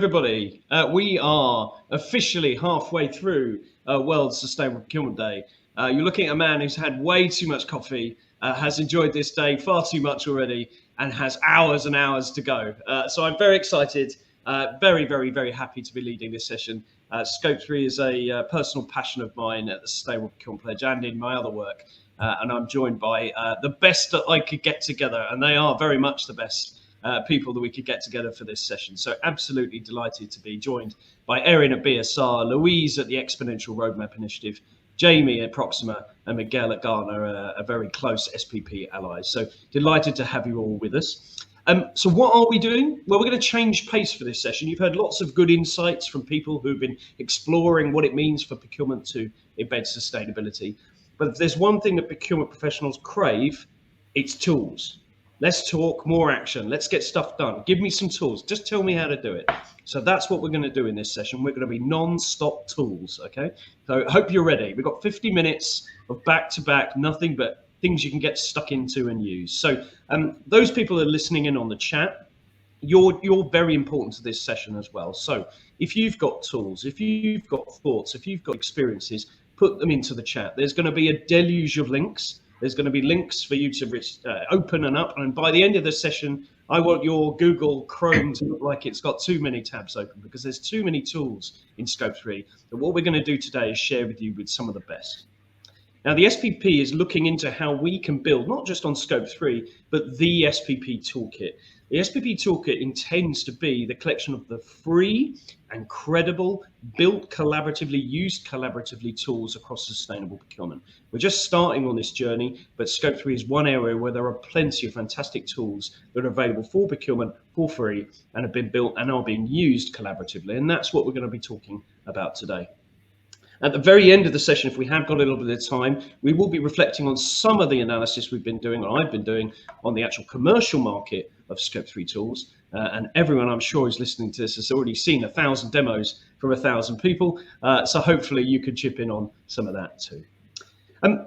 everybody. We are officially halfway through World Sustainable Procurement Day. You're looking at a man who's had way too much coffee, has enjoyed this day far too much already, and has hours and hours to go. So I'm very excited, very, very, very happy to be leading this session. Scope 3 is a personal passion of mine at the Sustainable Procurement Pledge and in my other work. And I'm joined by the best that I could get together, and they are very much the best people that we could get together for this session. So absolutely delighted to be joined by Erin at BSR, Louise at the Exponential Roadmap Initiative, Jamie at Proxima, and Miguel at Gartner, a very close SPP allies. So delighted to have you all with us. So what are we doing? Well, we're going to change pace for this session. You've heard lots of good insights from people who've been exploring what it means for procurement to embed sustainability. But if there's one thing that procurement professionals crave, it's tools. Let's talk, more action. Let's get stuff done. Give me some tools. Just tell me how to do it. So that's what we're going to do in this session. We're going to be non-stop tools, okay? So I hope you're ready. We've got 50 minutes of back-to-back, nothing but things you can get stuck into and use. So those people that are listening in on the chat, you're very important to this session as well. So if you've got tools, if you've got thoughts, if you've got experiences, put them into the chat. There's going to be a deluge of links. There's going to be links for you to open and up. And by the end of the session, I want your Google Chrome to look like it's got too many tabs open, because there's too many tools in Scope 3. But what we're going to do today is share with you with some of the best. Now, the SPP is looking into how we can build, not just on Scope 3, but the SPP Toolkit. The SPP Toolkit intends to be the collection of the free and credible, built collaboratively, used collaboratively tools across sustainable procurement. We're just starting on this journey, but Scope 3 is one area where there are plenty of fantastic tools that are available for procurement for free and have been built and are being used collaboratively. And that's what we're going to be talking about today. At the very end of the session, if we have got a little bit of time, we will be reflecting on some of the analysis we've been doing, or I've been doing, on the actual commercial market of Scope 3 tools. And everyone, I'm sure, who's listening to this has already seen 1,000 demos from 1,000 people. So hopefully you could chip in on some of that too.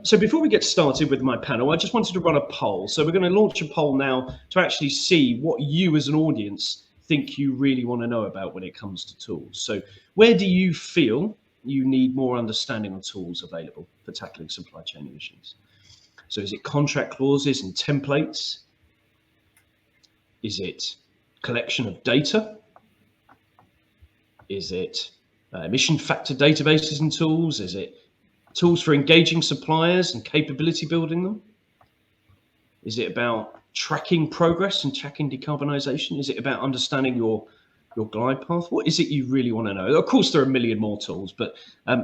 So before we get started with my panel, I just wanted to run a poll. So we're going to launch a poll now to actually see what you as an audience think you really want to know about when it comes to tools. So where do you feel you need more understanding on tools available for tackling supply chain emissions? So is it contract clauses and templates? Is it collection of data? Is it emission factor databases and tools? Is it tools for engaging suppliers and capability building them? Is it about tracking progress and tracking decarbonisation? Is it about understanding your glide path? What is it you really want to know? Of course, there are a million more tools, but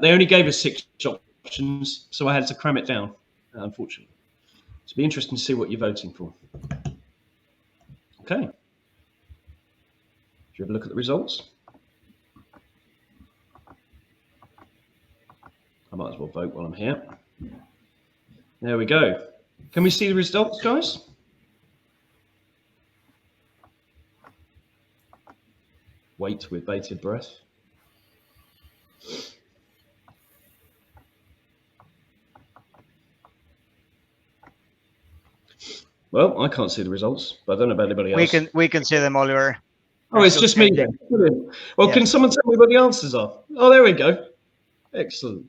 they only gave us 6 options, so I had to cram it down, unfortunately. So it'll be interesting to see what you're voting for. Okay. Should we have a look at the results? I might as well vote while I'm here. There we go. Can we see the results, guys? Wait with bated breath. Well, I can't see the results, but I don't know about anybody else. We can see them, Oliver. Oh, it's just me then. Well, yes. Can someone tell me what the answers are? Oh, there we go. Excellent.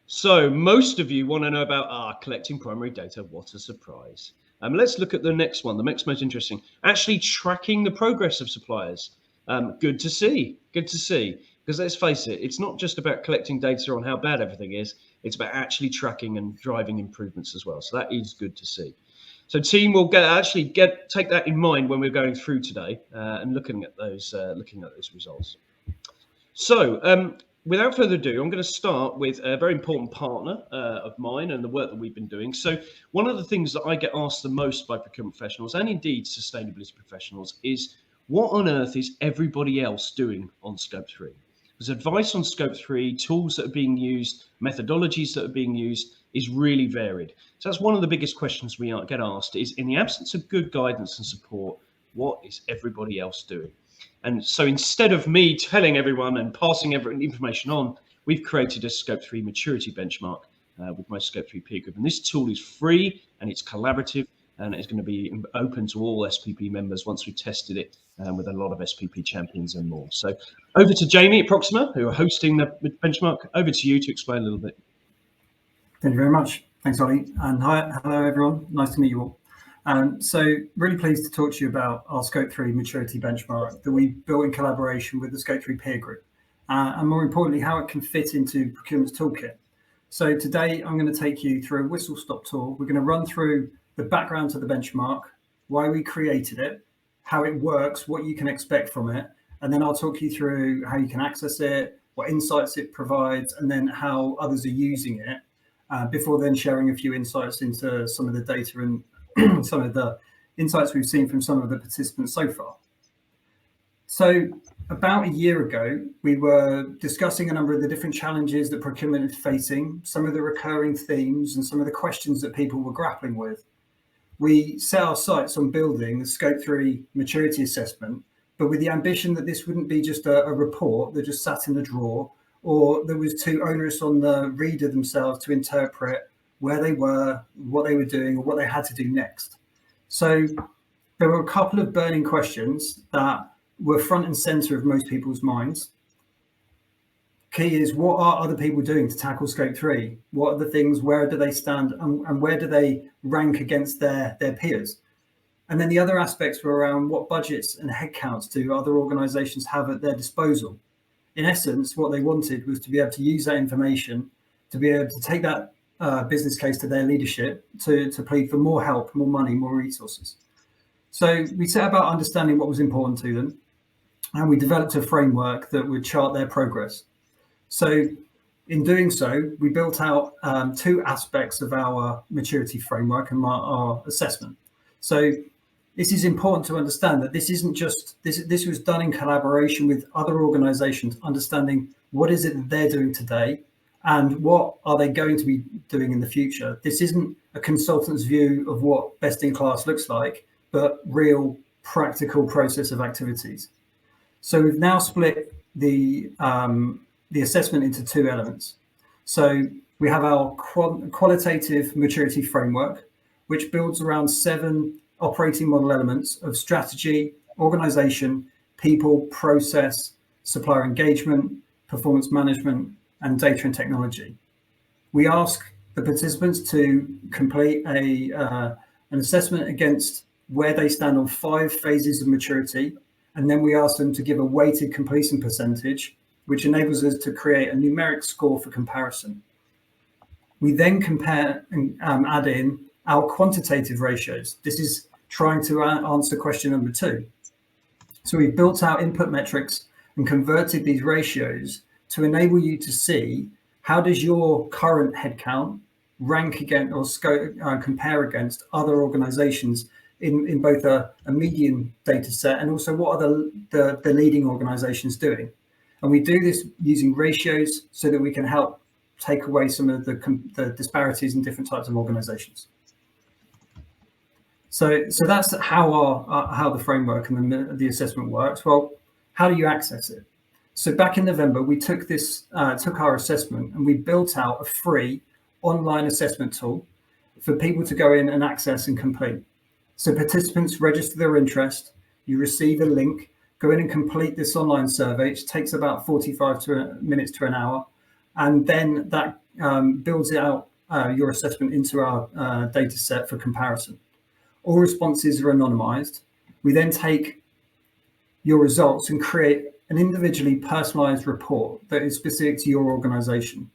So most of you want to know about collecting primary data. What a surprise. Let's look at the next one, the next most interesting. Actually tracking the progress of suppliers. Good to see. Good to see. Because let's face it, it's not just about collecting data on how bad everything is. It's about actually tracking and driving improvements as well. So that is good to see. So team will take that in mind when we're going through today and looking at those results. So without further ado, I'm going to start with a very important partner of mine and the work that we've been doing. So one of the things that I get asked the most by procurement professionals and indeed sustainability professionals is, what on earth is everybody else doing on Scope 3? There's advice on Scope 3, tools that are being used, methodologies that are being used is really varied. So that's one of the biggest questions we get asked is, in the absence of good guidance and support, what is everybody else doing? And so instead of me telling everyone and passing information on, we've created a Scope 3 maturity benchmark with my Scope 3 peer group. And this tool is free and it's collaborative and it's going to be open to all SPP members once we've tested it with a lot of SPP champions and more. So over to Jamie at Proxima, who are hosting the benchmark. Over to you to explain a little bit. Thank you very much. Thanks, Ollie. And hello, everyone. Nice to meet you all. So really pleased to talk to you about our Scope 3 maturity benchmark that we built in collaboration with the Scope 3 peer group, and more importantly, how it can fit into Procurement's Toolkit. So today I'm going to take you through a whistle-stop tour. We're going to run through the background to the benchmark, why we created it, how it works, what you can expect from it, and then I'll talk you through how you can access it, what insights it provides, and then how others are using it, before then sharing a few insights into some of the data and some of the insights we've seen from some of the participants so far. So about a year ago, we were discussing a number of the different challenges that procurement is facing, some of the recurring themes and some of the questions that people were grappling with. We set our sights on building the Scope 3 maturity assessment, but with the ambition that this wouldn't be just a report that just sat in a drawer, or that was too onerous on the reader themselves to interpret where they were, what they were doing, or what they had to do next. So there were a couple of burning questions that were front and center of most people's minds. Key is, what are other people doing to tackle Scope 3? What are the things, where do they stand, and where do they rank against their peers? And then the other aspects were around what budgets and headcounts do other organizations have at their disposal. In essence, what they wanted was to be able to use that information, to be able to take that business case to their leadership, to plead for more help, more money, more resources. So we set about understanding what was important to them, and we developed a framework that would chart their progress. So in doing so, we built out two aspects of our maturity framework and our assessment. So this is important to understand that this isn't just, this was done in collaboration with other organizations, understanding what is it that they're doing today and what are they going to be doing in the future. This isn't a consultant's view of what best in class looks like, but real practical process of activities. So we've now split the assessment into two elements. So we have our qualitative maturity framework, which builds around 7 operating model elements of strategy, organization, people, process, supplier engagement, performance management, and data and technology. We ask the participants to complete an assessment against where they stand on 5 phases of maturity, and then we ask them to give a weighted completion percentage, which enables us to create a numeric score for comparison. We then compare and add in our quantitative ratios. This is trying to answer question number 2. So we've built our input metrics and converted these ratios to enable you to see how does your current headcount rank against or compare against other organizations in both a median data set and also what are the leading organizations doing. And we do this using ratios so that we can help take away some of the disparities in different types of organizations. So that's how the framework and the assessment works. Well, how do you access it? So back in November, we took our assessment and we built out a free online assessment tool for people to go in and access and complete. So participants register their interest, you receive a link, go in and complete this online survey. It takes about 45 minutes to an hour. And then that builds out your assessment into our data set for comparison. All responses are anonymized. We then take your results and create an individually personalized report that is specific to your organization.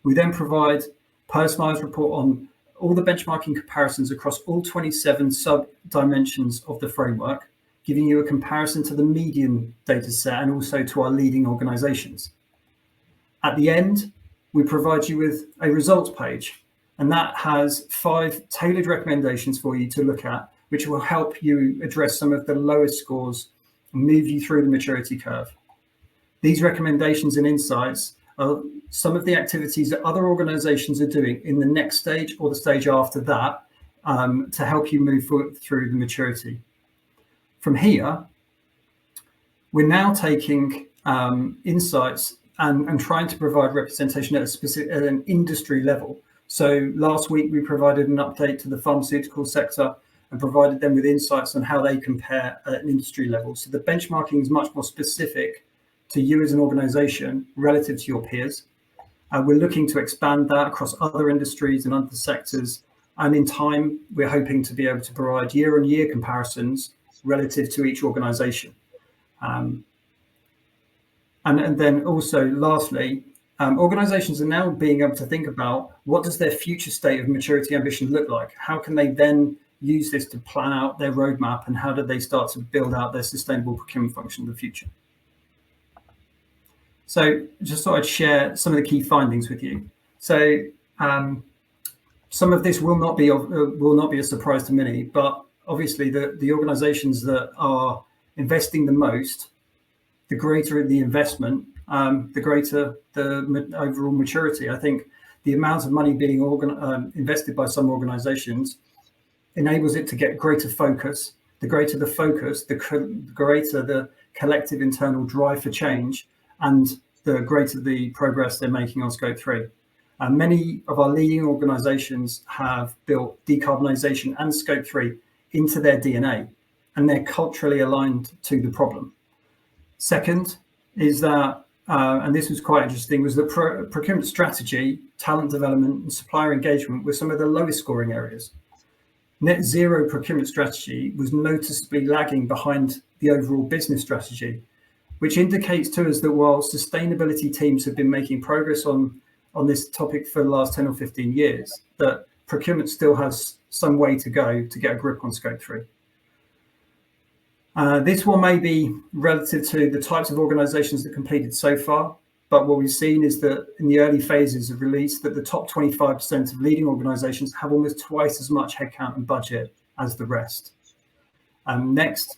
We then provide personalized report on all the benchmarking comparisons across all 27 sub-dimensions of the framework, giving you a comparison to the median data set and also to our leading organizations. At the end, we provide you with a results page, and that has 5 tailored recommendations for you to look at, which will help you address some of the lowest scores and move you through the maturity curve. These recommendations and insights are some of the activities that other organizations are doing in the next stage or the stage after that to help you move forward through the maturity. From here, we're now taking insights and trying to provide representation at an industry level. So last week we provided an update to the pharmaceutical sector. and provided them with insights on how they compare at an industry level. So the benchmarking is much more specific to you as an organization relative to your peers. We're looking to expand that across other industries and other sectors. And in time, we're hoping to be able to provide year-on-year comparisons relative to each organization. And then also, lastly, organizations are now being able to think about what does their future state of maturity ambition look like? How can they then use this to plan out their roadmap, and how do they start to build out their sustainable procurement function in the future? So just thought I'd share some of the key findings with you. So some of this will not be a surprise to many, but obviously the organizations that are investing the most, the greater the investment, the greater the overall maturity. I think the amount of money being invested by some organizations enables it to get greater focus. The greater the focus, the greater the collective internal drive for change, and the greater the progress they're making on Scope 3. Many of our leading organizations have built decarbonisation and Scope 3 into their DNA, and they're culturally aligned to the problem. Second is that, and this was quite interesting, was that procurement strategy, talent development, and supplier engagement were some of the lowest scoring areas. Net zero procurement strategy was noticeably lagging behind the overall business strategy, which indicates to us that while sustainability teams have been making progress on this topic for the last 10 or 15 years, that procurement still has some way to go to get a grip on Scope 3. This one may be relative to the types of organisations that completed so far, but what we've seen is that in the early phases of release, that the top 25% of leading organisations have almost twice as much headcount and budget as the rest. Next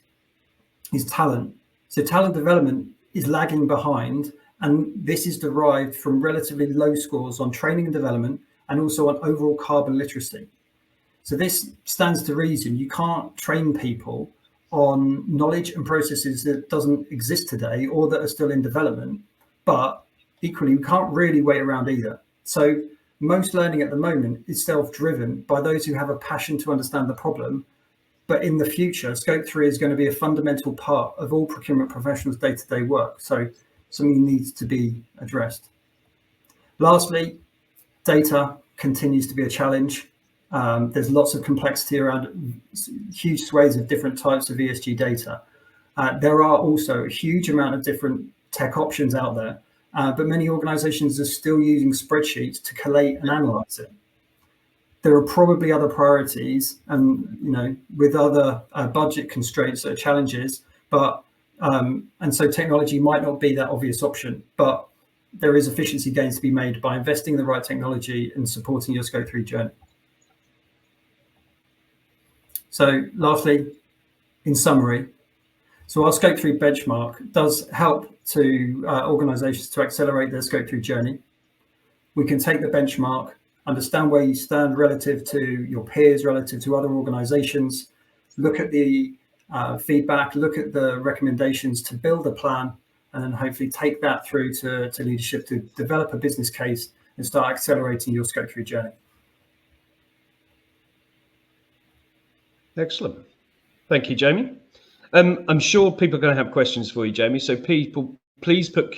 is talent. So talent development is lagging behind, and this is derived from relatively low scores on training and development, and also on overall carbon literacy. So this stands to reason. You can't train people on knowledge and processes that doesn't exist today or that are still in development, but equally, we can't really wait around either. So most learning at the moment is self-driven by those who have a passion to understand the problem. But in the future, Scope 3 is going to be a fundamental part of all procurement professionals' day-to-day work. So something needs to be addressed. Lastly, data continues to be a challenge. There's lots of complexity around huge swathes of different types of ESG data. There are also a huge amount of different tech options out there, but many organizations are still using spreadsheets to collate and analyze it. There are probably other priorities and, with other budget constraints that are challenges, but and so technology might not be that obvious option, but there is efficiency gains to be made by investing in the right technology and supporting your Scope 3 journey. So lastly, in summary, so our Scope 3 benchmark does help to organizations to accelerate their Scope 3 journey. We can take the benchmark, understand where you stand relative to your peers, relative to other organizations, look at the feedback, look at the recommendations to build a plan, and then hopefully take that through to leadership to develop a business case and start accelerating your Scope 3 journey. Excellent. Thank you, Jamie. I'm sure people are going to have questions for you, Jamie. So people, please put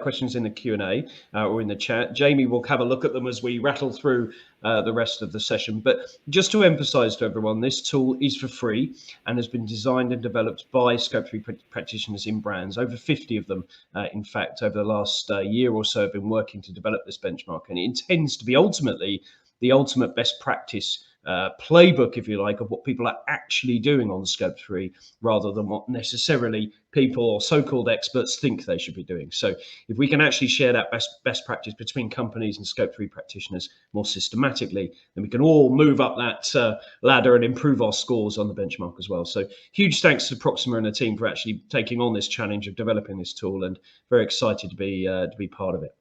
questions in the Q&A or in the chat. Jamie will have a look at them as we rattle through the rest of the session. But just to emphasize to everyone, this tool is for free and has been designed and developed by Scope 3 practitioners in brands. Over 50 of them, in fact, over the last year or so have been working to develop this benchmark. And it intends to be ultimately the ultimate best practice playbook, if you like, of what people are actually doing on Scope 3, rather than what necessarily people or so-called experts think they should be doing. So if we can actually share that best practice between companies and Scope 3 practitioners more systematically, then we can all move up that ladder and improve our scores on the benchmark as well. So huge thanks to Proxima and the team for actually taking on this challenge of developing this tool, and very excited to be part of it.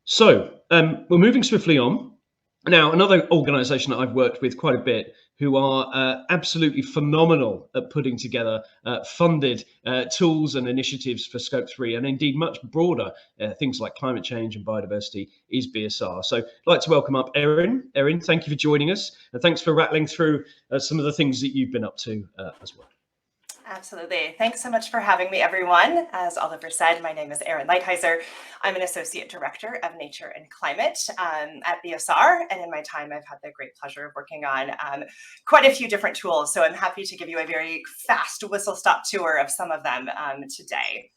So we're moving swiftly on. Now, another organisation that I've worked with quite a bit who are absolutely phenomenal at putting together funded tools and initiatives for Scope 3, and indeed much broader things like climate change and biodiversity, is BSR. So I'd like to welcome up Erin. Erin, thank you for joining us, and thanks for rattling through some of the things that you've been up to as well. Absolutely. Thanks so much for having me, everyone. As Oliver said, my name is Erin Lighthizer. I'm an Associate Director of Nature and Climate at BSR. And in my time, I've had the great pleasure of working on quite a few different tools. So I'm happy to give you a very fast whistle-stop tour of some of them today.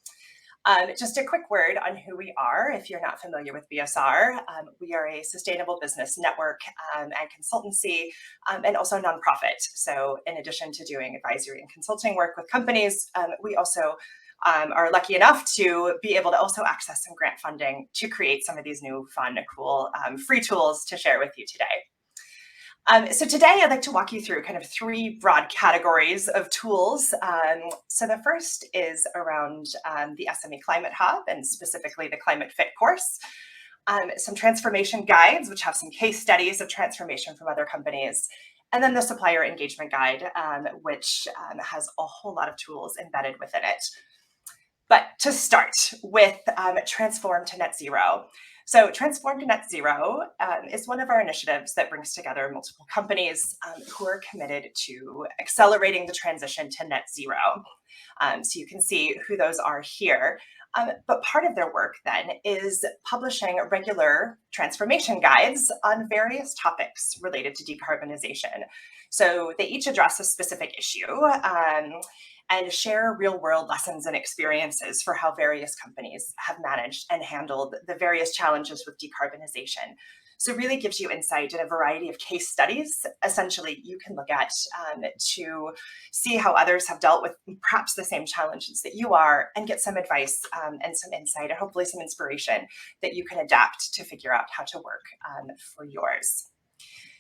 Just a quick word on who we are, if you're not familiar with BSR. We are a sustainable business network and consultancy, and also nonprofit. So in addition to doing advisory and consulting work with companies, we also are lucky enough to be able to also access some grant funding to create some of these new fun, cool, free tools to share with you today. So today I'd like to walk you through kind of three broad categories of tools. So the first is around the SME Climate Hub, and specifically the Climate Fit course. Some transformation guides, which have some case studies of transformation from other companies. And then the Supplier Engagement Guide, which has a whole lot of tools embedded within it. But to start with Transform to Net Zero. So Transform to Net Zero is one of our initiatives that brings together multiple companies who are committed to accelerating the transition to net zero. So you can see who those are here. But part of their work then is publishing regular transformation guides on various topics related to decarbonization. So they each address a specific issue and share real-world lessons and experiences for how various companies have managed and handled the various challenges with decarbonization. So it really gives you insight in a variety of case studies, essentially, you can look at to see how others have dealt with perhaps the same challenges that you are, and get some advice and some insight, and hopefully some inspiration that you can adapt to figure out how to work for yours.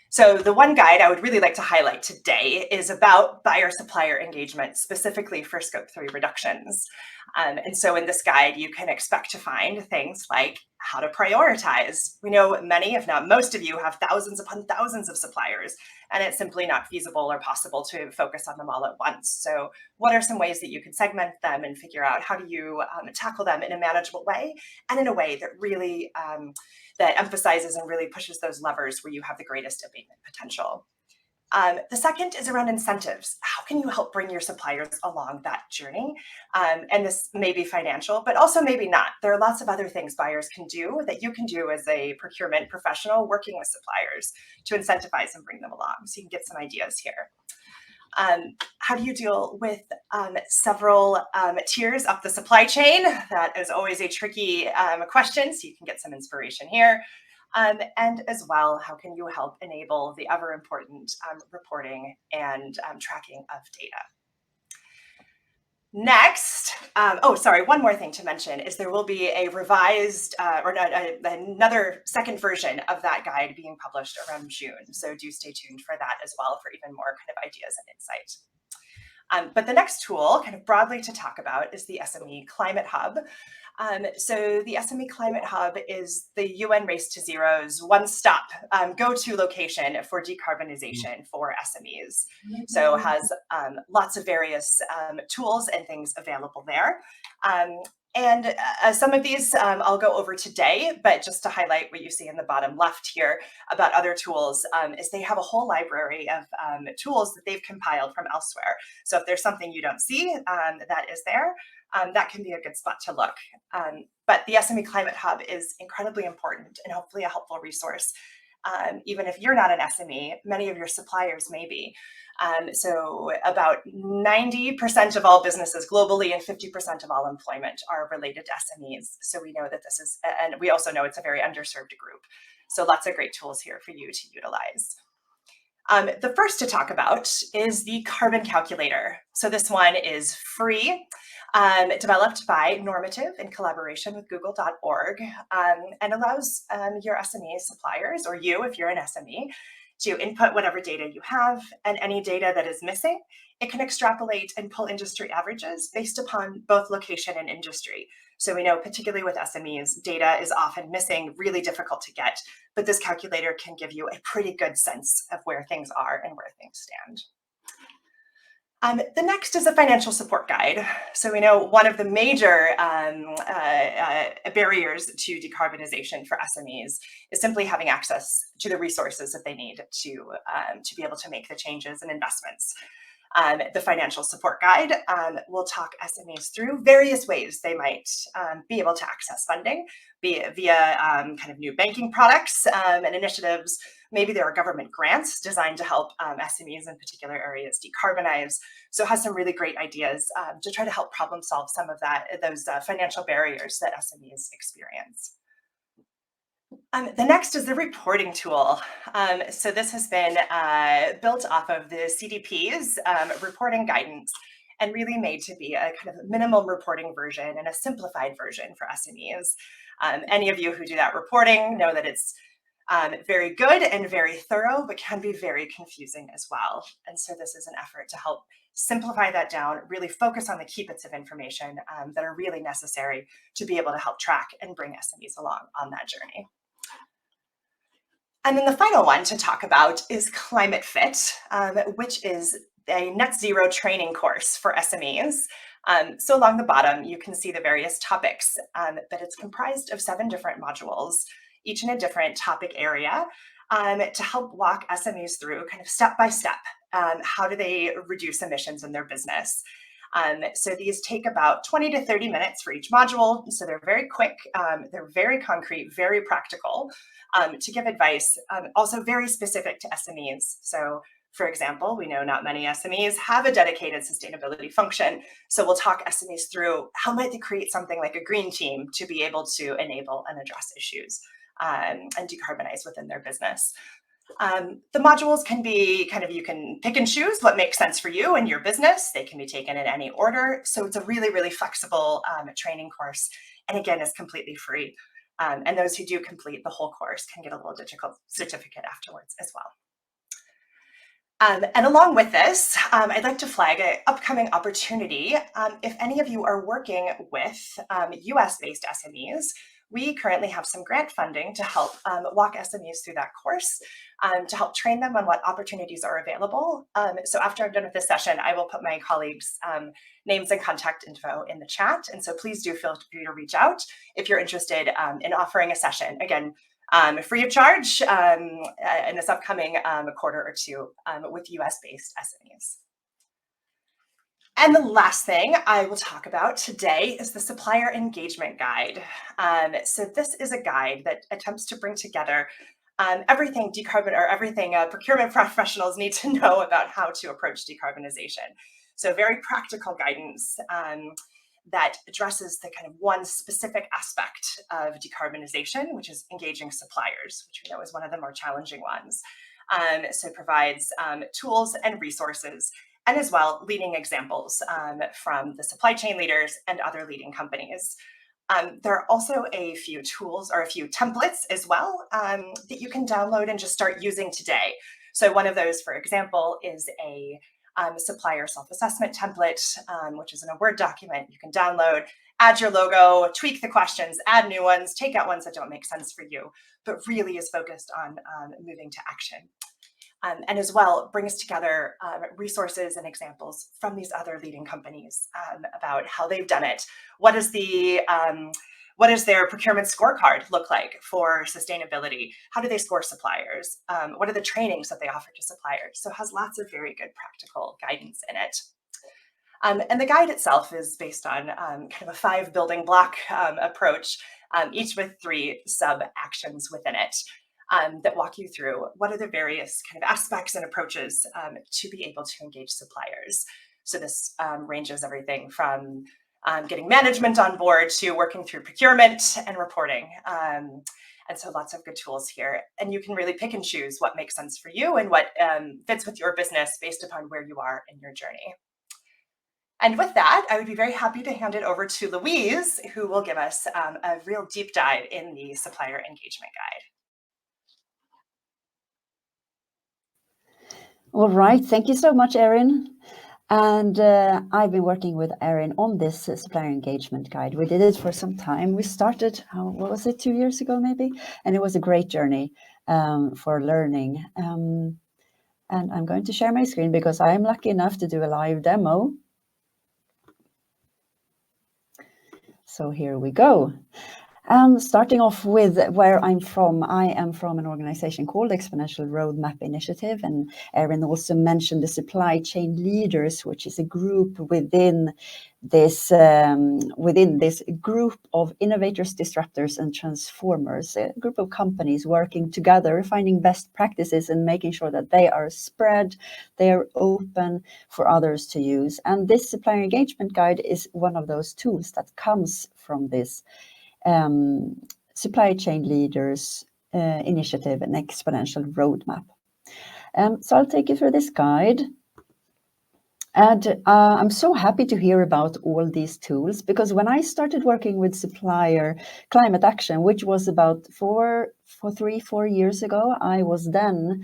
So the one guide I would really like to highlight today is about buyer-supplier engagement, specifically for Scope 3 reductions. And so in this guide, you can expect to find things like how to prioritize. We know many, if not most of you, have thousands upon thousands of suppliers, and it's simply not feasible or possible to focus on them all at once. So what are some ways that you can segment them and figure out how do you tackle them in a manageable way, and in a way that really that emphasizes and really pushes those levers where you have the greatest abatement potential. The second is around incentives. How can you help bring your suppliers along that journey? And this may be financial, but also maybe not. There are lots of other things buyers can do that you can do as a procurement professional working with suppliers to incentivize and bring them along. So you can get some ideas here. How do you deal with several tiers up the supply chain? That is always a tricky question, so you can get some inspiration here. And as well, how can you help enable the ever important reporting and tracking of data? Next, one more thing to mention is there will be a revised another second version of that guide being published around June. So do stay tuned for that as well for even more kind of ideas and insight. But the next tool, kind of broadly to talk about, is the SME Climate Hub. So the SME Climate Hub is the UN Race to Zero's one-stop go-to location for decarbonization for SMEs. So it has lots of various tools and things available there. And some of these I'll go over today, but just to highlight what you see in the bottom left here about other tools is they have a whole library of tools that they've compiled from elsewhere. So if there's something you don't see that is there, that can be a good spot to look. But the SME Climate Hub is incredibly important and hopefully a helpful resource. Even if you're not an SME, many of your suppliers may be. So about 90% of all businesses globally and 50% of all employment are related to SMEs. So we know that this is, and we also know it's a very underserved group. So lots of great tools here for you to utilize. The first to talk about is the carbon calculator. So this one is free, developed by Normative in collaboration with google.org, and allows your SME suppliers, or you if you're an SME, to input whatever data you have, and any data that is missing, it can extrapolate and pull industry averages based upon both location and industry. So we know, particularly with SMEs, data is often missing, really difficult to get, but this calculator can give you a pretty good sense of where things are and where things stand. The next is a financial support guide. So we know one of the major barriers to decarbonization for SMEs is simply having access to the resources that they need to be able to make the changes and investments. The financial support guide will talk SMEs through various ways they might be able to access funding, be it via kind of new banking products and initiatives. Maybe there are government grants designed to help SMEs in particular areas decarbonize. So it has some really great ideas to try to help problem solve some of those financial barriers that SMEs experience. The next is the reporting tool. So this has been built off of the CDP's reporting guidance and really made to be a kind of minimum reporting version and a simplified version for SMEs. Any of you who do that reporting know that it's very good and very thorough, but can be very confusing as well. And so this is an effort to help simplify that down, really focus on the key bits of information that are really necessary to be able to help track and bring SMEs along on that journey. And then the final one to talk about is Climate Fit, which is a net zero training course for SMEs. So along the bottom, you can see the various topics, but it's comprised of 7 different modules, each in a different topic area, to help walk SMEs through kind of step by step, how do they reduce emissions in their business. So these take about 20 to 30 minutes for each module. So they're very quick, they're very concrete, very practical to give advice, also very specific to SMEs. So for example, we know not many SMEs have a dedicated sustainability function. So we'll talk SMEs through how might they create something like a green team to be able to enable and address issues and decarbonize within their business. The modules can be kind of, you can pick and choose what makes sense for you and your business. They can be taken in any order. So it's a really, really flexible training course. And again, it's completely free. And those who do complete the whole course can get a little digital certificate afterwards as well. And along with this, I'd like to flag an upcoming opportunity. If any of you are working with US-based SMEs, we currently have some grant funding to help walk SMEs through that course, to help train them on what opportunities are available. So after I'm done with this session, I will put my colleagues' names and contact info in the chat. And so please do feel free to reach out if you're interested in offering a session. Again, free of charge in this upcoming quarter or two with US-based SMEs. And the last thing I will talk about today is the Supplier Engagement Guide. So this is a guide that attempts to bring together everything procurement professionals need to know about how to approach decarbonization. So very practical guidance that addresses the kind of one specific aspect of decarbonization, which is engaging suppliers, which we know is one of the more challenging ones. So it provides tools and resources, and as well, leading examples from the supply chain leaders and other leading companies. There are also a few tools or a few templates as well that you can download and just start using today. So one of those, for example, is a supplier self-assessment template, which is in a Word document you can download, add your logo, tweak the questions, add new ones, take out ones that don't make sense for you, but really is focused on moving to action. And as well, brings together resources and examples from these other leading companies about how they've done it. What does their procurement scorecard look like for sustainability? How do they score suppliers? What are the trainings that they offer to suppliers? So it has lots of very good practical guidance in it. And the guide itself is based on kind of a 5 building block approach, each with 3 sub actions within it. That walk you through what are the various kind of aspects and approaches to be able to engage suppliers. So this ranges everything from getting management on board to working through procurement and reporting. And so lots of good tools here. And you can really pick and choose what makes sense for you and what fits with your business based upon where you are in your journey. And with that, I would be very happy to hand it over to Louise, who will give us a real deep dive in the Supplier Engagement Guide. All right, thank you so much, Erin. And I've been working with Erin on this supplier engagement guide. We did it for some time. We started, what was it, 2 years ago maybe? And it was a great journey for learning. And I'm going to share my screen because I'm lucky enough to do a live demo. So here we go. Starting off with where I'm from, I am from an organization called Exponential Roadmap Initiative, and Erin also mentioned the Supply Chain Leaders, which is a group within this group of innovators, disruptors, and transformers, a group of companies working together, finding best practices and making sure that they are spread, they are open for others to use. And this supplier engagement guide is one of those tools that comes from this Supply Chain Leaders Initiative and Exponential Roadmap. So I'll take you through this guide. And I'm so happy to hear about all these tools, because when I started working with Supplier Climate Action, which was about 4 years ago, I was then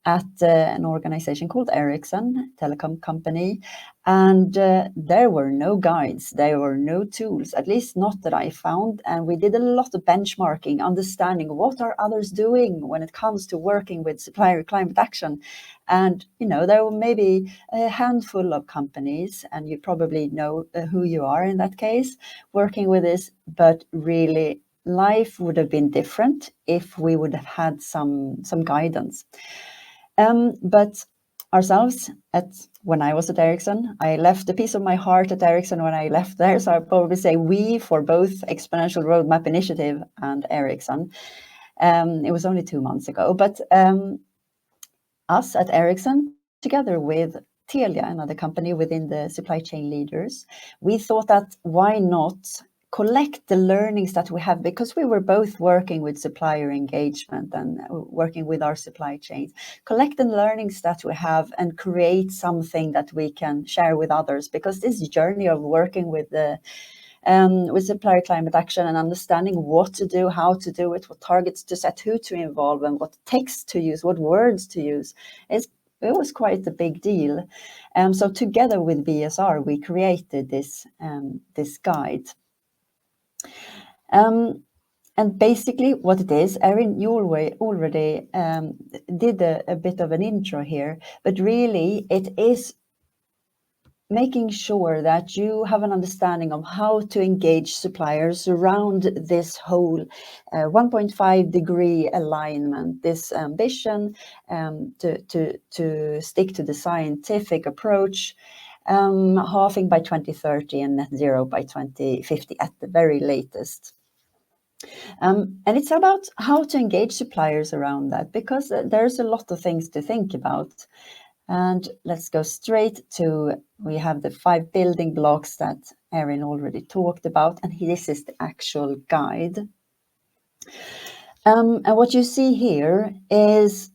at an organization called Ericsson, telecom company, and there were no guides, there were no tools, at least not that I found. And we did a lot of benchmarking, understanding what are others doing when it comes to working with supplier climate action. And, you know, there were maybe a handful of companies, and you probably know who you are in that case, working with this, but really life would have been different if we would have had some guidance. But ourselves, when I was at Ericsson, I left a piece of my heart at Ericsson when I left there. So I'd probably say we for both Exponential Roadmap Initiative and Ericsson. It was only 2 months ago, but us at Ericsson, together with Telia, another company within the Supply Chain Leaders, we thought that why not collect the learnings that we have, because we were both working with supplier engagement and working with our supply chains, collect the learnings that we have and create something that we can share with others, because this journey of working with supplier climate action and understanding what to do, how to do it, what targets to set, who to involve, and what text to use, what words to use, it was quite a big deal. So together with BSR, we created this guide. And basically what it is, Erin, you already did a bit of an intro here, but really it is making sure that you have an understanding of how to engage suppliers around this whole 1.5 degree alignment, this ambition to stick to the scientific approach, halving by 2030 and net zero by 2050 at the very latest. And it's about how to engage suppliers around that, because there's a lot of things to think about. And let's go straight to, we have the 5 building blocks that Erin already talked about, and this is the actual guide. And what you see here is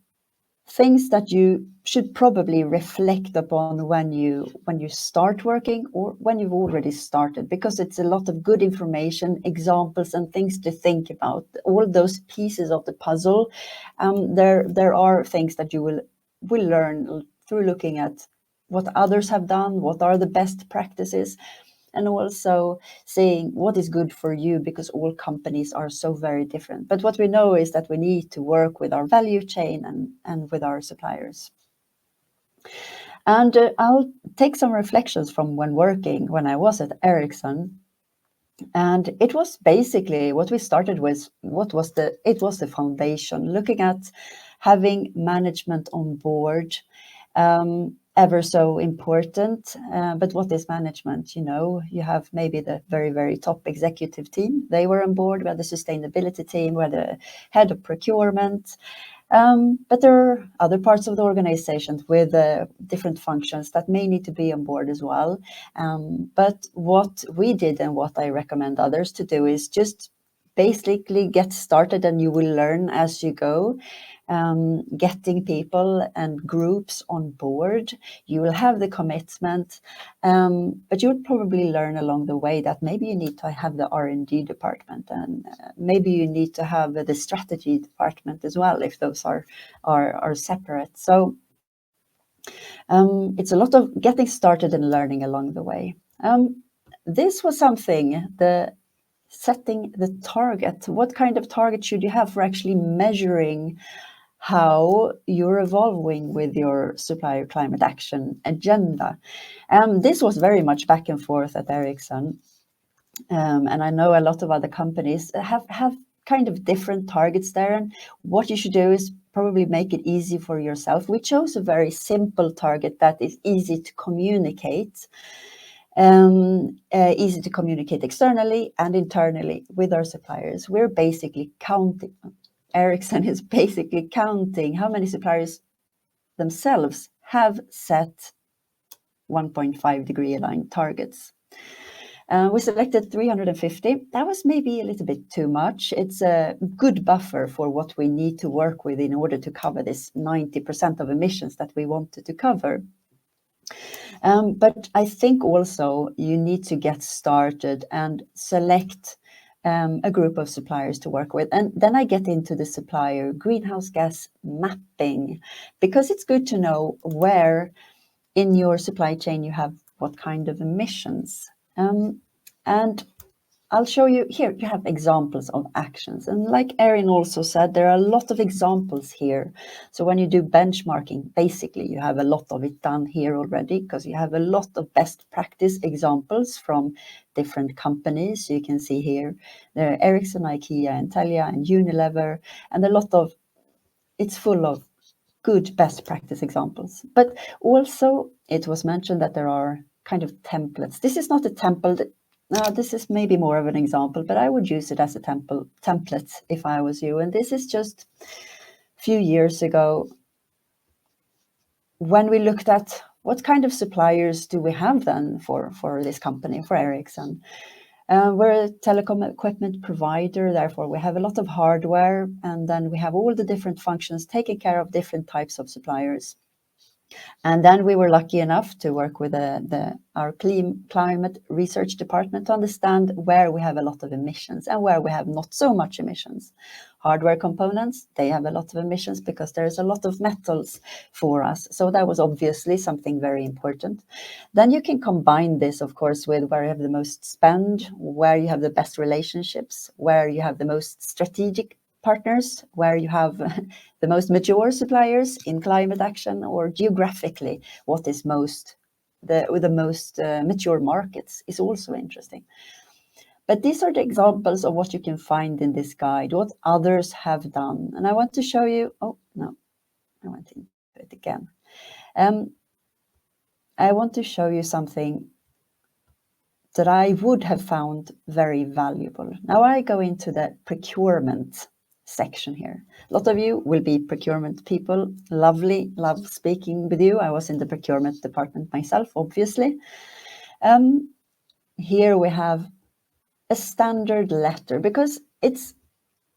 things that you should probably reflect upon when you start working or when you've already started, because it's a lot of good information, examples, and things to think about. All those pieces of the puzzle, there are things that you will learn through looking at what others have done, what are the best practices, and also seeing what is good for you, because all companies are so very different. But what we know is that we need to work with our value chain and with our suppliers. And I'll take some reflections from when I was at Ericsson. And it was basically what we started with, it was the foundation, looking at having management on board, ever so important. But what is management? You know, you have maybe the very, very top executive team. They were on board. We had the sustainability team, we had the head of procurement. But there are other parts of the organization with different functions that may need to be on board as well. But what we did and what I recommend others to do is just basically get started, and you will learn as you go. Getting people and groups on board, you will have the commitment, but you'll probably learn along the way that maybe you need to have the R&D department, and maybe you need to have the strategy department as well, if those are separate. So It's a lot of getting started and learning along the way. This was something, the setting the target. What kind of target should you have for actually measuring how you're evolving with your supplier climate action agenda? This was very much back and forth at Ericsson. And I know a lot of other companies have kind of different targets there. And what you should do is probably make it easy for yourself. We chose a very simple target that is easy to communicate. Easy to communicate externally and internally with our suppliers. We're basically counting, Ericsson is basically counting how many suppliers themselves have set 1.5 degree aligned targets. We selected 350. That was maybe a little bit too much. It's a good buffer for what we need to work with in order to cover this 90% of emissions that we wanted to cover. But I think also you need to get started and select a group of suppliers to work with. And then I get into the supplier greenhouse gas mapping, because it's good to know where in your supply chain you have what kind of emissions. And I'll show you here, you have examples of actions. And like Erin also said, there are a lot of examples here. So when you do benchmarking, basically you have a lot of it done here already, because you have a lot of best practice examples from different companies. You can see here, there are Ericsson, IKEA, and Telia, and Unilever, and a lot of, it's full of good best practice examples. But also it was mentioned that there are kind of templates. This is not a template. This is maybe more of an example, but I would use it as a template if I was you. And this is just a few years ago when we looked at what kind of suppliers do we have then for this company, for Ericsson. We're a telecom equipment provider, therefore we have a lot of hardware, and then we have all the different functions taking care of different types of suppliers. And then we were lucky enough to work with our climate research department to understand where we have a lot of emissions and where we have not so much emissions. Hardware components, they have a lot of emissions because there's a lot of metals for us. So that was obviously something very important. Then you can combine this, of course, with where you have the most spend, where you have the best relationships, where you have the most strategic partners, where you have the most mature suppliers in climate action, or geographically, what is the most mature markets is also interesting. But these are the examples of what you can find in this guide, what others have done. And I want to show you, oh no, I went into it again. I want to show you something that I would have found very valuable. Now I go into the procurement section here. A lot of you will be procurement people. Lovely, love speaking with you. I was in the procurement department myself, obviously. Here we have a standard letter, because it's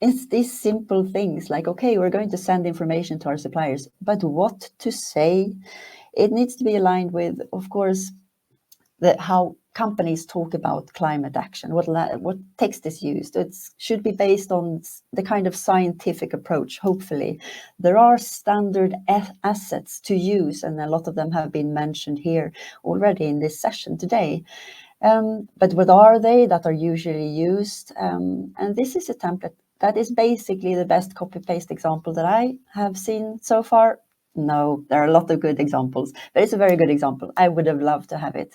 these simple things like, okay, we're going to send information to our suppliers, but what to say? It needs to be aligned with, of course, how companies talk about climate action, what text is used. It should be based on the kind of scientific approach, hopefully. There are standard assets to use, and a lot of them have been mentioned here already in this session today. But what are they that are usually used? And this is a template that is basically the best copy-paste example that I have seen so far. No, there are a lot of good examples, but it's a very good example. I would have loved to have it.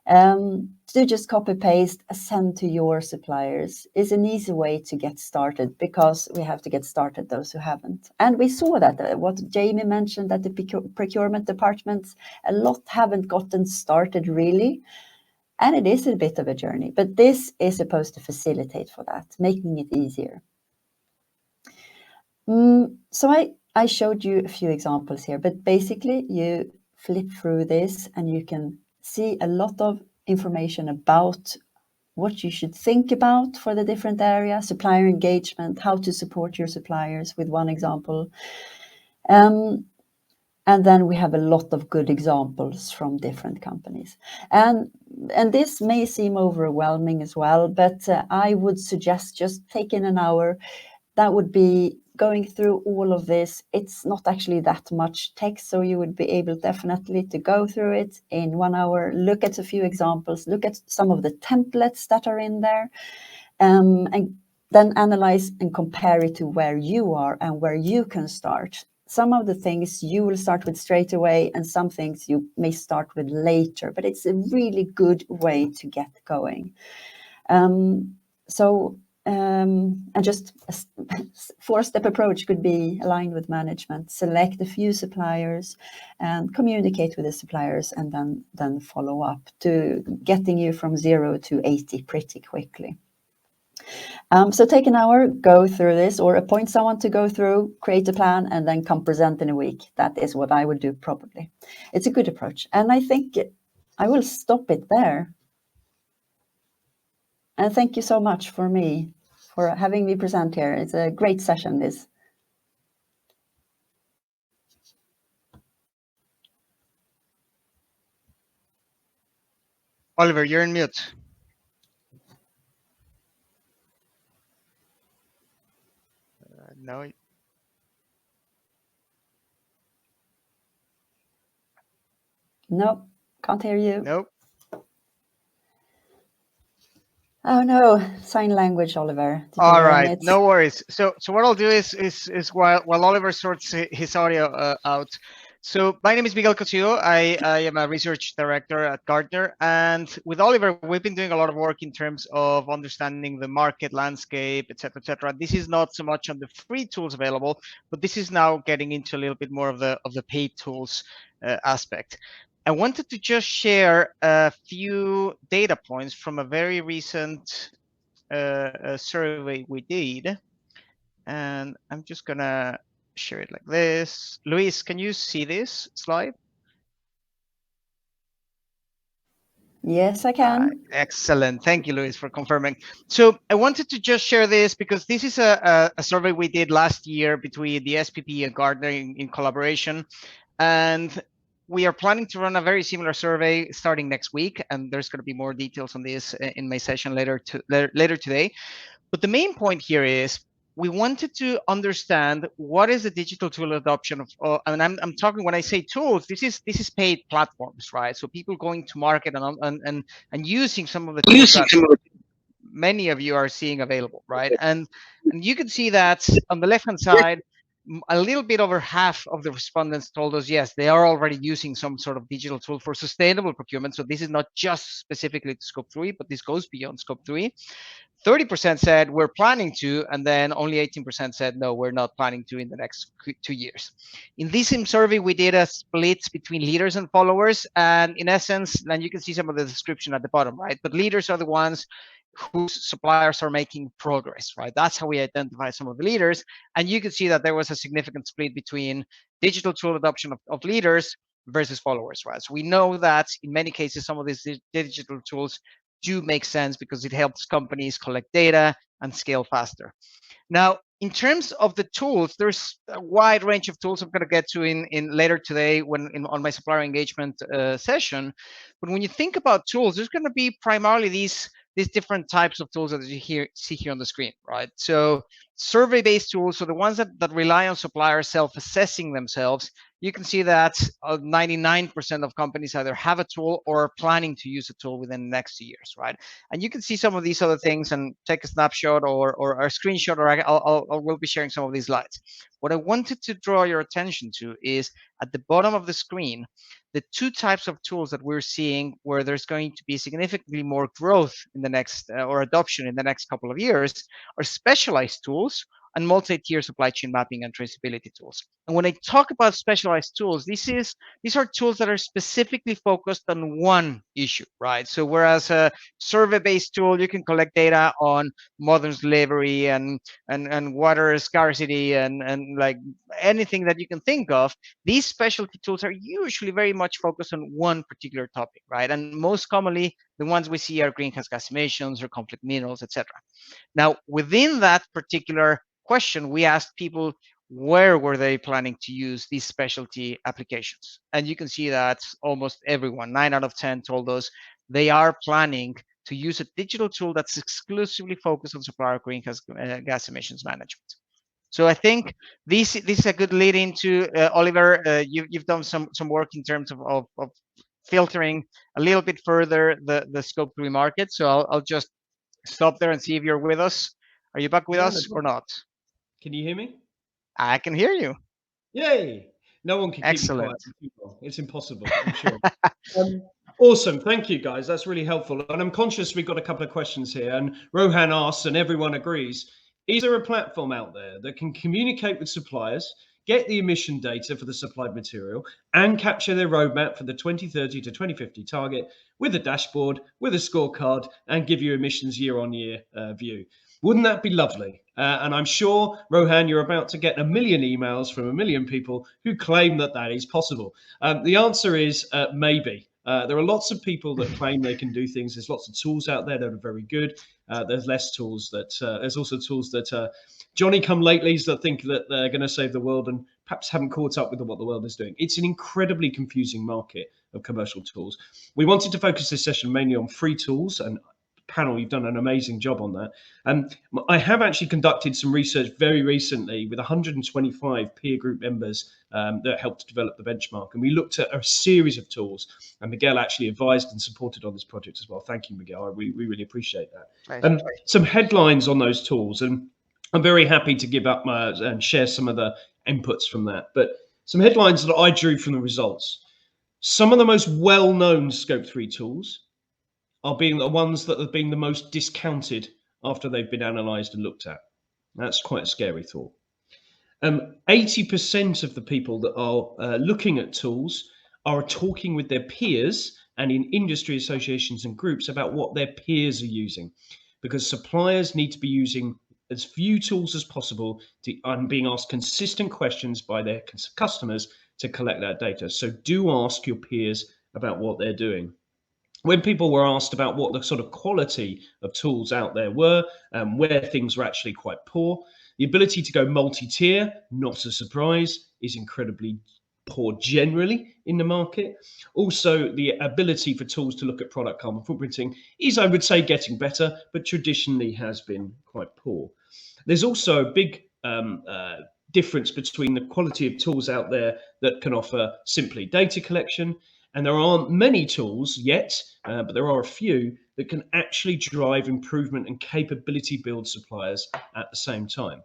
To just copy paste, send to your suppliers is an easy way to get started, because we have to get started those who haven't. And we saw that what Jamie mentioned, that the procurement departments, a lot haven't gotten started really. And it is a bit of a journey, but this is supposed to facilitate for that, making it easier. So I showed you a few examples here, but basically you flip through this and you can see a lot of information about what you should think about for the different areas, supplier engagement, how to support your suppliers with one example. And then we have a lot of good examples from different companies. And this may seem overwhelming as well, but I would suggest just taking an hour. That would be going through all of this. It's not actually that much text, so you would be able definitely to go through it in 1 hour, look at a few examples, look at some of the templates that are in there, and then analyze and compare it to where you are and where you can start. Some of the things you will start with straight away, and some things you may start with later, but it's a really good way to get going. And just a 4-step approach could be aligned with management, select a few suppliers and communicate with the suppliers, and then follow up to getting you from 0 to 80 pretty quickly. So take an hour, go through this, or appoint someone to go through, create a plan, and then come present in a week. That is what I would do probably. It's a good approach. And I think I will stop it there. And thank you so much for having me present here. It's a great session, this. Oliver, you're in mute. No. Nope, can't hear you. Nope. Oh no, sign language, Oliver. All right, no worries. So what I'll do is while Oliver sorts his audio out. So my name is Miguel Castillo. I am a research director at Gartner, and with Oliver, we've been doing a lot of work in terms of understanding the market landscape, et cetera, et cetera. This is not so much on the free tools available, but this is now getting into a little bit more of the paid tools aspect. I wanted to just share a few data points from a very recent survey we did, and I'm just gonna share it like this. Luis, can you see this slide? Yes, I can. Excellent. Thank you, Luis, for confirming. So I wanted to just share this because this is a survey we did last year between the SPP and Gartner in collaboration. And we are planning to run a very similar survey starting next week. And there's going to be more details on this in my session later today. But the main point here is we wanted to understand what is the digital tool adoption of, and I'm talking when I say tools, this is paid platforms, right? So people going to market and using some of the tools that many of you are seeing available, right? And you can see that on the left-hand side, a little bit over half of the respondents told us, yes, they are already using some sort of digital tool for sustainable procurement. So this is not just specifically to scope 3, but this goes beyond scope 3. 30% said we're planning to, and then only 18% said no, we're not planning to in the next 2 years. In this same survey, we did a split between leaders and followers, and in essence, then you can see some of the description at the bottom, right? But leaders are the ones whose suppliers are making progress, right? That's how we identify some of the leaders, and you can see that there was a significant split between digital tool adoption of leaders versus followers, right? So we know that in many cases, some of these digital tools do make sense because it helps companies collect data and scale faster. Now, in terms of the tools, there's a wide range of tools I'm going to get to in later today on my supplier engagement session. But when you think about tools, there's going to be primarily these different types of tools that you see here on the screen, right? So survey-based tools, so the ones that rely on suppliers self-assessing themselves, you can see that 99% of companies either have a tool or are planning to use a tool within the next 2 years, right? And you can see some of these other things and take a snapshot or a screenshot, or we'll be sharing some of these slides. What I wanted to draw your attention to is at the bottom of the screen, the 2 types of tools that we're seeing where there's going to be significantly more growth in the next or adoption in the next couple of years are specialized tools and multi-tier supply chain mapping and traceability tools. And when I talk about specialized tools, these are tools that are specifically focused on one issue, right? So whereas a survey-based tool, you can collect data on modern slavery and water scarcity and like anything that you can think of, these specialty tools are usually very much focused on one particular topic, right? And most commonly, the ones we see are greenhouse gas emissions or conflict minerals, etc. Now, within that particular question, we asked people where were they planning to use these specialty applications, and you can see that almost everyone, 9 out of 10, told us they are planning to use a digital tool that's exclusively focused on supplier greenhouse gas emissions management. So I think this is a good lead into Oliver. You've done some work in terms of filtering a little bit further the scope 3 market. So I'll just stop there and see if you're with us. Are you back with Yeah, us or not? Can you hear me? I can hear you. Yay! No one can keep me quiet Excellent. for too long. It's impossible, I'm sure. Awesome. Thank you, guys. That's really helpful. And I'm conscious we've got a couple of questions here. And Rohan asks, and everyone agrees, is there a platform out there that can communicate with suppliers, get the emission data for the supplied material, and capture their roadmap for the 2030 to 2050 target with a dashboard, with a scorecard, and give you emissions year-on-year view? Wouldn't that be lovely? And I'm sure, Rohan, you're about to get a million emails from a million people who claim that that is possible. The answer is maybe. There are lots of people that claim they can do things. There's lots of tools out there that are very good. There's less tools that there's also tools that Johnny come latelys that think that they're going to save the world and perhaps haven't caught up with what the world is doing. It's an incredibly confusing market of commercial tools. We wanted to focus this session mainly on free tools, and panel, you've done an amazing job on that. I have actually conducted some research very recently with 125 peer group members that helped develop the benchmark. And we looked at a series of tools, and Miguel actually advised and supported on this project as well. Thank you, Miguel. We really appreciate that. Some headlines on those tools, and I'm very happy to give up and share some of the inputs from that. But some headlines that I drew from the results. Some of the most well-known Scope 3 tools are being the ones that have been the most discounted after they've been analysed and looked at. That's quite a scary thought. 80% of the people that are looking at tools are talking with their peers and in industry associations and groups about what their peers are using, because suppliers need to be using as few tools as possible and being asked consistent questions by their customers to collect that data. So do ask your peers about what they're doing. When people were asked about what the sort of quality of tools out there were, where things were actually quite poor, the ability to go multi-tier, not a surprise, is incredibly poor generally in the market. Also, the ability for tools to look at product carbon footprinting is, I would say, getting better, but traditionally has been quite poor. There's also a big difference between the quality of tools out there that can offer simply data collection, and there aren't many tools yet, but there are a few that can actually drive improvement and capability build suppliers at the same time.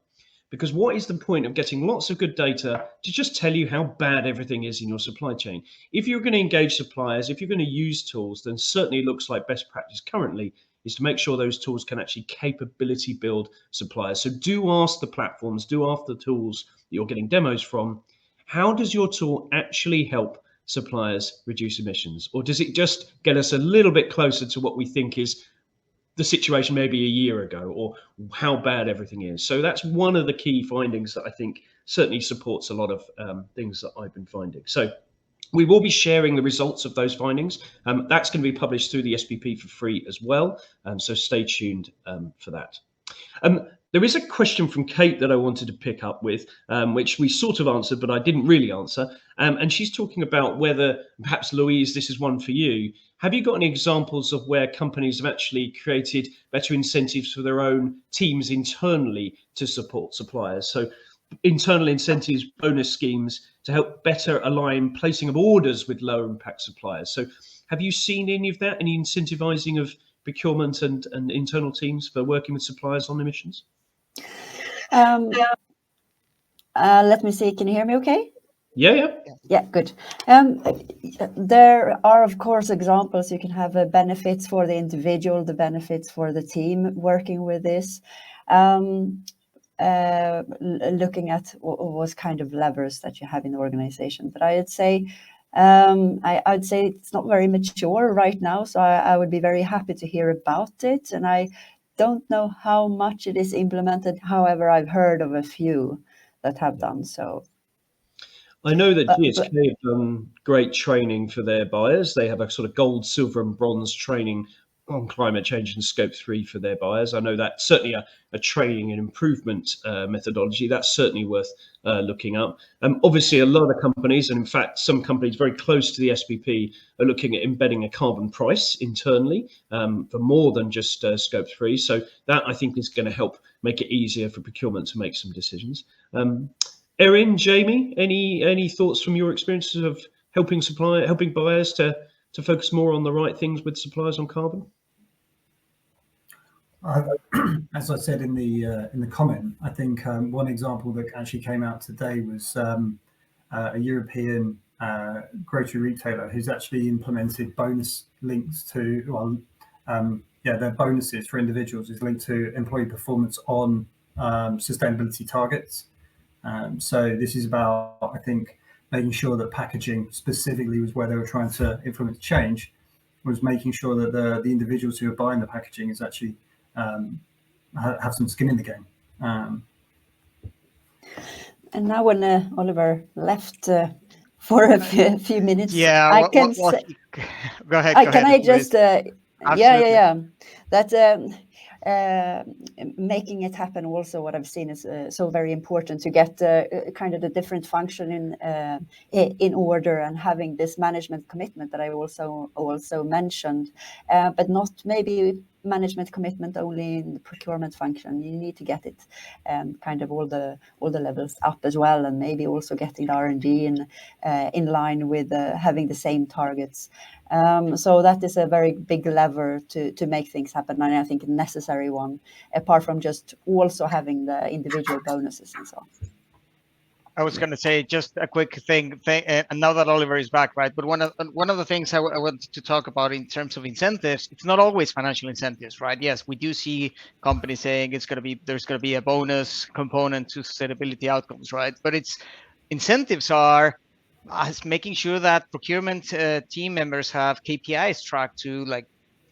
Because what is the point of getting lots of good data to just tell you how bad everything is in your supply chain? If you're going to engage suppliers, if you're going to use tools, then certainly it looks like best practice currently is to make sure those tools can actually capability build suppliers. So do ask the platforms, do ask the tools that you're getting demos from, how does your tool actually help suppliers reduce emissions? Or does it just get us a little bit closer to what we think is the situation maybe a year ago, or how bad everything is? So that's one of the key findings that I think certainly supports a lot of things that I've been finding. So we will be sharing the results of those findings. That's going to be published through the SPP for free as well. So stay tuned for that. There is a question from Kate that I wanted to pick up with, which we sort of answered, but I didn't really answer. And she's talking about whether, perhaps Louise, this is one for you. Have you got any examples of where companies have actually created better incentives for their own teams internally to support suppliers? So internal incentives, bonus schemes to help better align placing of orders with lower impact suppliers. So have you seen any of that, any incentivizing of procurement and internal teams for working with suppliers on emissions? Let me see, can you hear me okay? Yeah, good. There are, of course, examples. You can have benefits for the individual, the benefits for the team working with this. Looking at what kind of levers that you have in the organization. But I'd say it's not very mature right now, so I would be very happy to hear about it. And I don't know how much it is implemented. However, I've heard of a few that have done so. I know that GSK have done great training for their buyers. They have a sort of gold, silver, and bronze training on climate change and scope 3 for their buyers. I know that's certainly a training and improvement methodology. That's certainly worth looking up. Obviously, a lot of companies, and in fact, some companies very close to the SPP, are looking at embedding a carbon price internally for more than just scope 3. So that, I think, is going to help make it easier for procurement to make some decisions. Erin, Jamie, any thoughts from your experiences of helping buyers to focus more on the right things with suppliers on carbon? As I said in the comment, I think one example that actually came out today was a European grocery retailer who's actually implemented bonus links to, their bonuses for individuals is linked to employee performance on sustainability targets. So this is about, I think, making sure that packaging specifically was where they were trying to implement change, was making sure that the individuals who are buying the packaging is actually have some skin in the game. And now when Oliver left for a few minutes, yeah, I can go ahead. Can I just that making it happen also, what I've seen is so very important to get kind of the different function in order, and having this management commitment that I also mentioned, but not maybe management commitment only in the procurement function. You need to get it kind of all the levels up as well, and maybe also getting the R&D in line with having the same targets. So that is a very big lever to make things happen, and I think a necessary one, apart from just also having the individual bonuses and so on. I was going to say just a quick thing, and now that Oliver is back, right? But one of the things I wanted to talk about in terms of incentives, it's not always financial incentives, right? Yes, we do see companies saying there's going to be a bonus component to sustainability outcomes, right? But incentives are making sure that procurement team members have KPIs tracked to like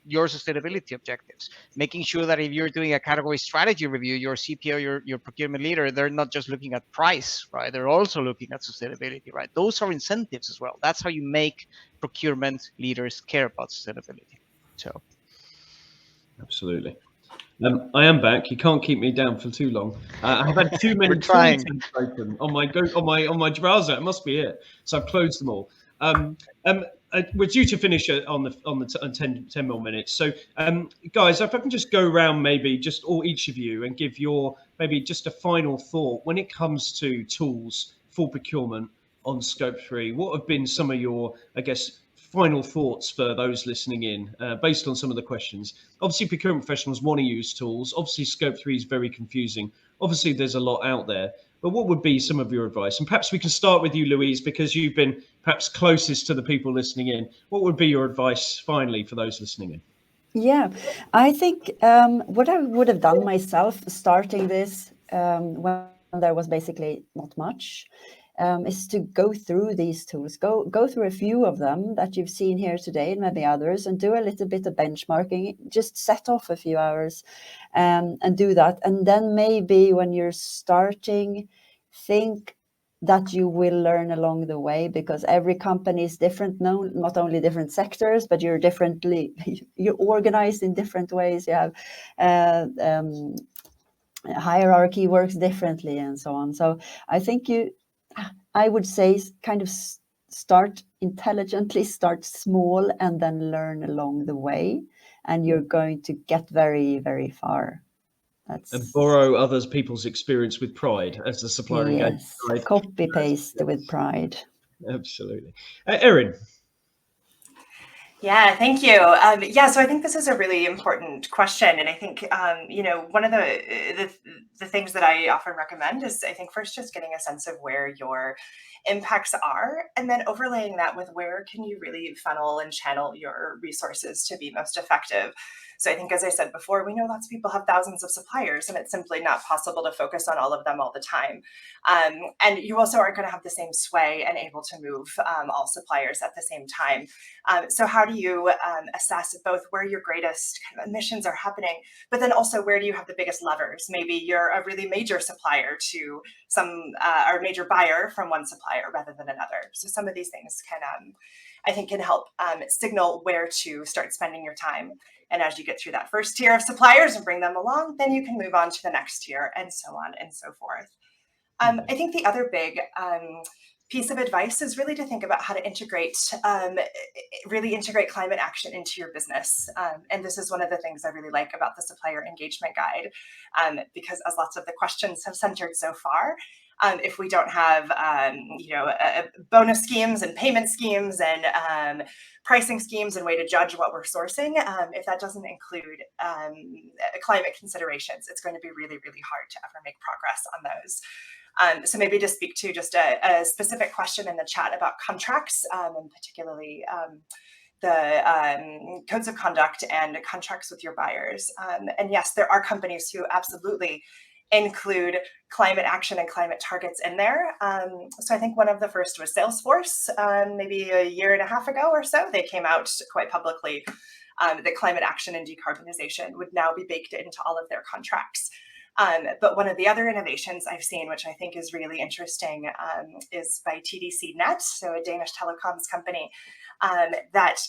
your sustainability objectives, making sure that if you're doing a category strategy review, your CPO, your procurement leader, they're not just looking at price, right? They're also looking at sustainability, right? Those are incentives as well. That's how you make procurement leaders care about sustainability. So, absolutely. I am back. You can't keep me down for too long. I've had too many tabs open on my browser. It must be it. So I've closed them all. We're due to finish on 10 more minutes. So, guys, if I can just go around maybe just each of you and give your maybe just a final thought when it comes to tools for procurement on Scope 3. What have been some of your, I guess, final thoughts for those listening in based on some of the questions? Obviously, procurement professionals want to use tools. Obviously, Scope 3 is very confusing. Obviously, there's a lot out there. But what would be some of your advice? And perhaps we can start with you, Louise, because you've been perhaps closest to the people listening in. What would be your advice finally for those listening in? Yeah, I think what I would have done myself starting this when there was basically not much is to go through these tools, go through a few of them that you've seen here today and maybe others, and do a little bit of benchmarking. Just set off a few hours and do that. And then maybe when you're starting, think that you will learn along the way, because every company is different. No, not only different sectors, but you're organized in different ways. You have hierarchy works differently and so on. So I think I would say kind of start intelligently, start small, and then learn along the way, and you're going to get very, very far. And borrow others people's experience with pride as the supplier engagement. Yes, copy paste with pride. Absolutely. Erin. Yeah, thank you. So I think this is a really important question, and I think one of the things that I often recommend is, I think, first just getting a sense of where your impacts are, and then overlaying that with where can you really funnel and channel your resources to be most effective. So I think, as I said before, we know lots of people have thousands of suppliers, and it's simply not possible to focus on all of them all the time. And you also aren't going to have the same sway and able to move all suppliers at the same time. So how do you assess both where your greatest kind of emissions are happening, but then also where do you have the biggest levers? Maybe you're a really major supplier to or major buyer from one supplier rather than another. So some of these things can, I think, can help signal where to start spending your time. And as you get through that first tier of suppliers and bring them along, then you can move on to the next tier and so on and so forth. I think the other big piece of advice is really to think about how to integrate, really integrate climate action into your business. And this is one of the things I really like about the supplier engagement guide, because as lots of the questions have centered so far, if we don't have, bonus schemes and payment schemes and pricing schemes and way to judge what we're sourcing, if that doesn't include climate considerations, it's going to be really, really hard to ever make progress on those. So maybe to speak to just a specific question in the chat about contracts, and particularly the codes of conduct and contracts with your buyers. And yes, there are companies who absolutely include climate action and climate targets in there. So I think one of the first was Salesforce, maybe a year and a half ago or so. They came out quite publicly that climate action and decarbonization would now be baked into all of their contracts. But one of the other innovations I've seen, which I think is really interesting, is by TDC Net, so a Danish telecoms company, that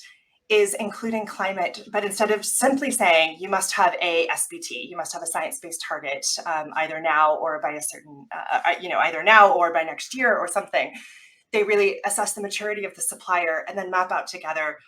is including climate, but instead of simply saying you must have a SBT, you must have a science-based target, either now or by a certain, either now or by next year or something, they really assess the maturity of the supplier and then map out together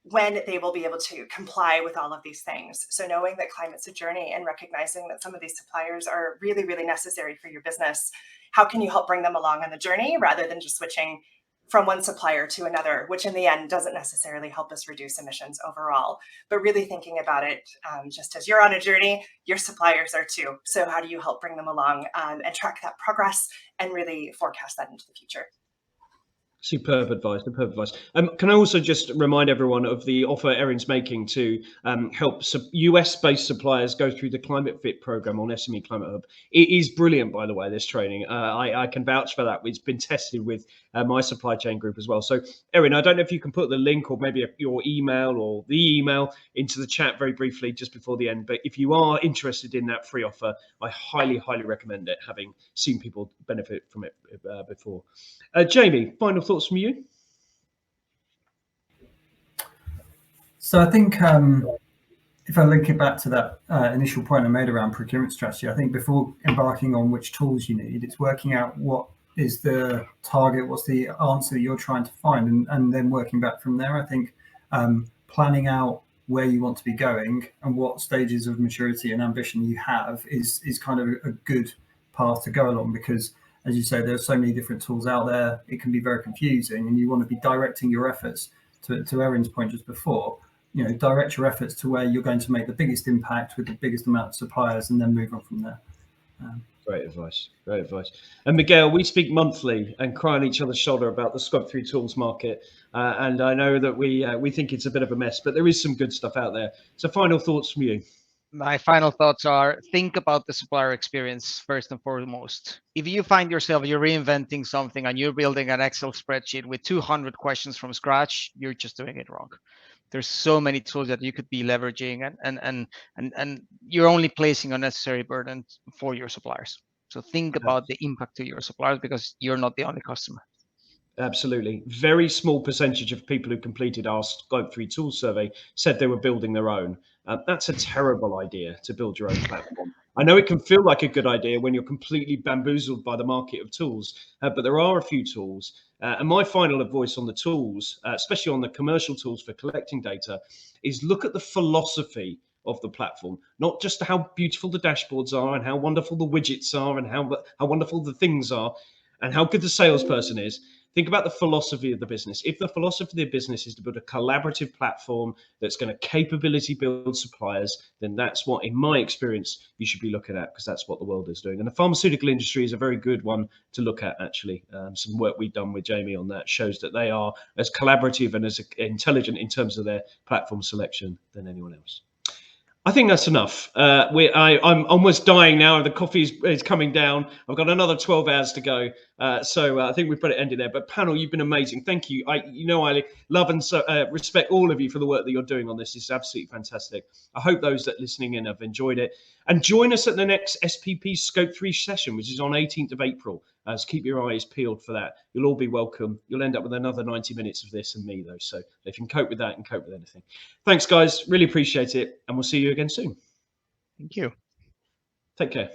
when they will be able to comply with all of these things. So knowing that climate's a journey and recognizing that some of these suppliers are really, really necessary for your business, how can you help bring them along on the journey rather than just switching from one supplier to another, which in the end doesn't necessarily help us reduce emissions overall, but really thinking about it, just as you're on a journey, your suppliers are too. So how do you help bring them along and track that progress and really forecast that into the future? Superb advice, superb advice. Can I also just remind everyone of the offer Erin's making to help US-based suppliers go through the Climate Fit program on SME Climate Hub? It is brilliant, by the way, this training. I can vouch for that. It's been tested with my supply chain group as well. So, Erin, I don't know if you can put the link or maybe your email or the email into the chat very briefly just before the end. But if you are interested in that free offer, I highly, highly recommend it, having seen people benefit from it before. Jamie, final thoughts from you? So I think if I link it back to that initial point I made around procurement strategy, I think before embarking on which tools you need, it's working out what is the target, what's the answer that you're trying to find, and then working back from there. I think planning out where you want to be going and what stages of maturity and ambition you have is kind of a good path to go along, because as you say, there's so many different tools out there. It can be very confusing, and you want to be directing your efforts to Erin's point just before, direct your efforts to where you're going to make the biggest impact with the biggest amount of suppliers, and then move on from there. Great advice. Great advice. And Miguel, we speak monthly and cry on each other's shoulder about the Scope 3 tools market. And I know that we think it's a bit of a mess, but there is some good stuff out there. So final thoughts from you. My final thoughts are, think about the supplier experience first and foremost. If you find yourself, you're reinventing something and you're building an Excel spreadsheet with 200 questions from scratch, you're just doing it wrong. There's so many tools that you could be leveraging, and you're only placing unnecessary burden for your suppliers. So think about the impact to your suppliers, because you're not the only customer. Absolutely. Very small percentage of people who completed our Scope 3 tools survey said they were building their own. That's a terrible idea, to build your own platform. I know it can feel like a good idea when you're completely bamboozled by the market of tools, but there are a few tools. And my final advice on the tools, especially on the commercial tools for collecting data, is look at the philosophy of the platform, not just how beautiful the dashboards are and how wonderful the widgets are and how wonderful the things are and how good the salesperson is. Think about the philosophy of the business. If the philosophy of the business is to build a collaborative platform that's going to capability build suppliers, then that's what, in my experience, you should be looking at, because that's what the world is doing. And the pharmaceutical industry is a very good one to look at, actually. Some work we've done with Jamie on that shows that they are as collaborative and as intelligent in terms of their platform selection than anyone else. I think that's enough. I'm almost dying now. The coffee is coming down. I've got another 12 hours to go. So I think we've got it ended there. But panel, you've been amazing. Thank you. I love and respect all of you for the work that you're doing on this. It's absolutely fantastic. I hope those that are listening in have enjoyed it. And join us at the next SPP Scope 3 session, which is on 18th of April. So keep your eyes peeled for that. You'll all be welcome. You'll end up with another 90 minutes of this and me, though. So if you can cope with that, and cope with anything. Thanks, guys. Really appreciate it. And we'll see you again soon. Thank you. Take care.